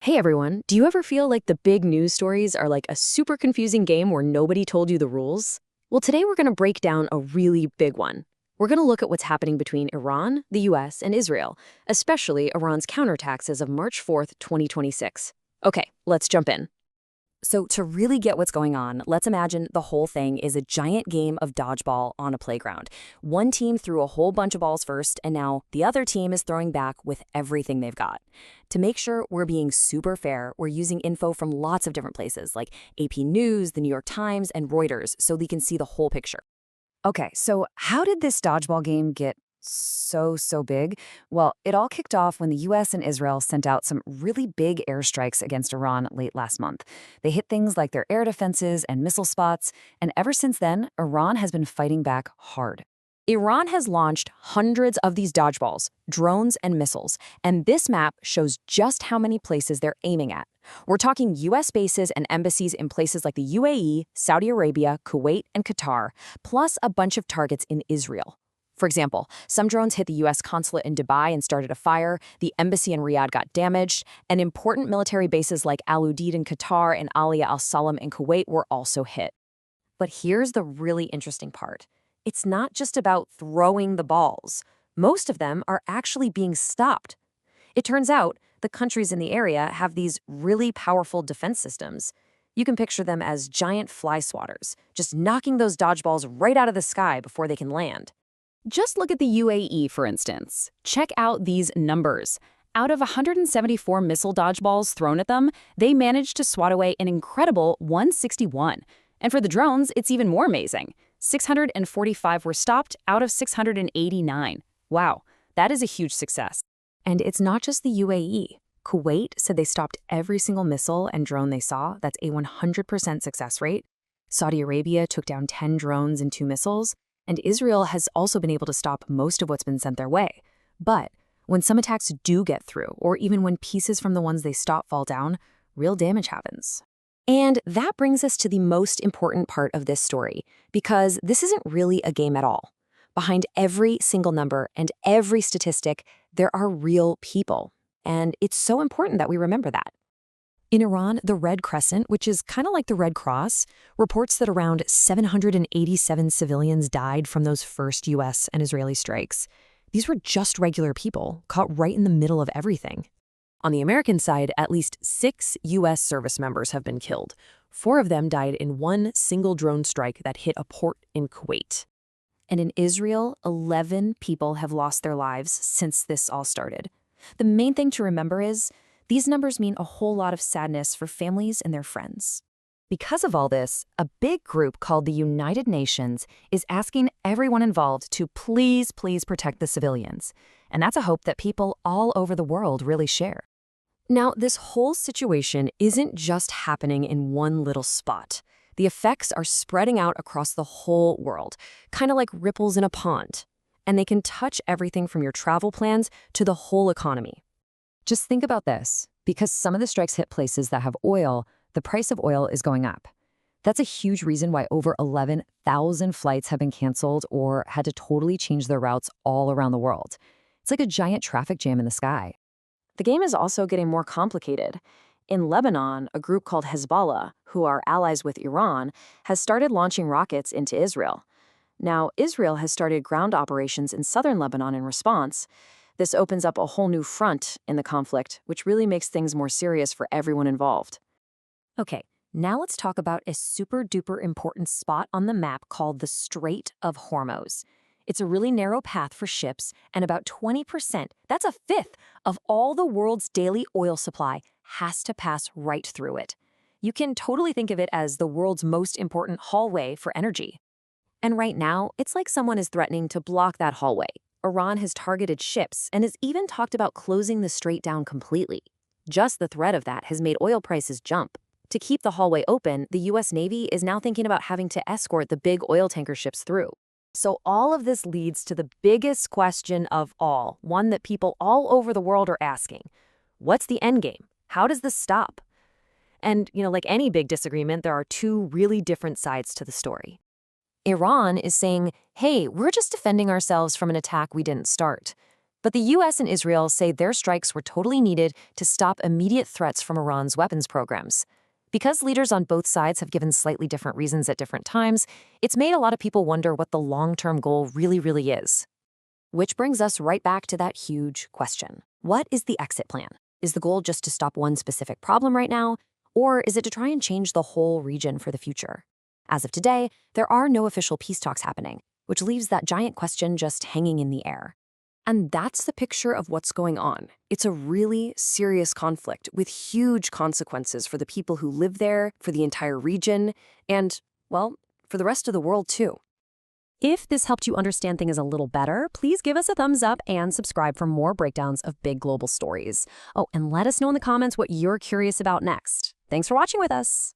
Hey everyone, do you ever feel like the big news stories are like a super confusing game where nobody told you the rules? Well, today we're going to break down a really big one. We're going to look at what's happening between Iran, the US, and Israel, especially Iran's counterattacks as of March 4th, 2026. Okay, let's jump in. So, to really get what's going on, let's imagine the whole thing is a giant game of dodgeball on a playground. One team threw a whole bunch of balls first, and now the other team is throwing back with everything they've got. To make sure we're being super fair, we're using info from lots of different places, like AP News, the New York Times, and Reuters, so we can see the whole picture. Okay, so how did this dodgeball game get so big? Well, it all kicked off when the US and Israel sent out some really big airstrikes against Iran late last month. They hit things like their air defenses and missile spots, and ever since then, Iran has been fighting back hard. Iran has launched hundreds of these dodgeballs, drones, and missiles, and this map shows just how many places they're aiming at. We're talking US bases and embassies in places like the UAE, Saudi Arabia, Kuwait, and Qatar, plus a bunch of targets in Israel. For example, some drones hit the US consulate in Dubai and started a fire, the embassy in Riyadh got damaged, and important military bases like Udeid in Qatar and Aliyah al-Salam in Kuwait were also hit. But here's the really interesting part. It's not just about throwing the balls. Most of them are actually being stopped. It turns out the countries in the area have these really powerful defense systems. You can picture them as giant fly swatters, just knocking those dodgeballs right out of the sky before they can land. Just look at the UAE, for instance. Check out these numbers. Out of 174 missile dodgeballs thrown at them, they managed to swat away an incredible 161. And for the drones, it's even more amazing. 645 were stopped out of 689. Wow, that is a huge success. And it's not just the UAE. Kuwait said they stopped every single missile and drone they saw. That's a 100% success rate. Saudi Arabia took down 10 drones and 2 missiles. And Israel has also been able to stop most of what's been sent their way. But when some attacks do get through, or even when pieces from the ones they stop fall down, real damage happens. And that brings us to the most important part of this story, because this isn't really a game at all. Behind every single number and every statistic, there are real people. And it's so important that we remember that. In Iran, the Red Crescent, which is kind of like the Red Cross, reports that around 787 civilians died from those first US and Israeli strikes. These were just regular people, caught right in the middle of everything. On the American side, at least 6 US service members have been killed. 4 of them died in one single drone strike that hit a port in Kuwait. And in Israel, 11 people have lost their lives since this all started. The main thing to remember is, these numbers mean a whole lot of sadness for families and their friends. Because of all this, a big group called the United Nations is asking everyone involved to please protect the civilians. And that's a hope that people all over the world really share. Now, this whole situation isn't just happening in one little spot. The effects are spreading out across the whole world, kind of like ripples in a pond. And they can touch everything from your travel plans to the whole economy. Just think about this. Because some of the strikes hit places that have oil, the price of oil is going up. That's a huge reason why over 11,000 flights have been canceled or had to totally change their routes all around the world. It's like a giant traffic jam in the sky. The game is also getting more complicated. In Lebanon, a group called Hezbollah, who are allies with Iran, has started launching rockets into Israel. Now, Israel has started ground operations in southern Lebanon in response. This opens up a whole new front in the conflict, which really makes things more serious for everyone involved. Okay, now let's talk about a super-duper important spot on the map called the Strait of Hormuz. It's a really narrow path for ships, and about 20%, that's a fifth, of all the world's daily oil supply has to pass right through it. You can totally think of it as the world's most important hallway for energy. And right now, it's like someone is threatening to block that hallway. Iran has targeted ships and has even talked about closing the strait down completely. Just the threat of that has made oil prices jump. To keep the hallway open, the US Navy is now thinking about having to escort the big oil tanker ships through. So all of this leads to the biggest question of all, one that people all over the world are asking. What's the end game? How does this stop? And, like any big disagreement, there are two really different sides to the story. Iran is saying, hey, we're just defending ourselves from an attack we didn't start. But the US and Israel say their strikes were totally needed to stop immediate threats from Iran's weapons programs. Because leaders on both sides have given slightly different reasons at different times, it's made a lot of people wonder what the long-term goal really is. Which brings us right back to that huge question. What is the exit plan? Is the goal just to stop one specific problem right now, or is it to try and change the whole region for the future? As of today, there are no official peace talks happening, which leaves that giant question just hanging in the air. And that's the picture of what's going on. It's a really serious conflict with huge consequences for the people who live there, for the entire region, and, well, for the rest of the world too. If this helped you understand things a little better, please give us a thumbs up and subscribe for more breakdowns of big global stories. Oh, and let us know in the comments what you're curious about next. Thanks for watching with us.